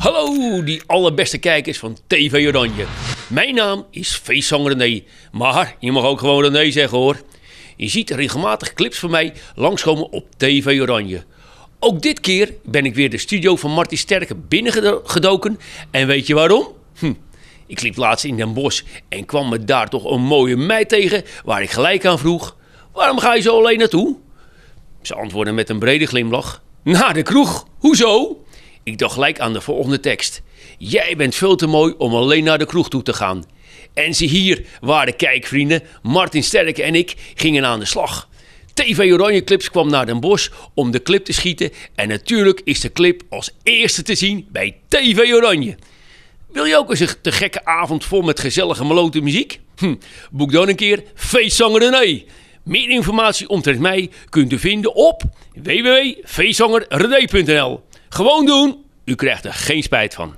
Hallo, die allerbeste kijkers van TV Oranje. Mijn naam is feestzanger René, maar je mag ook gewoon René zeggen hoor. Je ziet regelmatig clips van mij langskomen op TV Oranje. Ook dit keer ben ik weer de studio van Martin Sterke binnengedoken. En weet je waarom? Ik liep laatst in Den Bosch en kwam me daar toch een mooie meid tegen waar ik gelijk aan vroeg: waarom ga je zo alleen naartoe? Ze antwoordde met een brede glimlach: naar de kroeg, hoezo? Ik dacht gelijk aan de volgende tekst: jij bent veel te mooi om alleen naar de kroeg toe te gaan. En zie hier, waarde kijkvrienden, Martin Sterke en ik gingen aan de slag. TV Oranje Clips kwam naar Den Bosch om de clip te schieten. En natuurlijk is de clip als eerste te zien bij TV Oranje. Wil je ook eens een te gekke avond vol met gezellige melote muziek? Boek dan een keer Feestzanger René. Meer informatie omtrent mij kunt u vinden op www.feestzangerrené.nl. Gewoon doen, u krijgt er geen spijt van.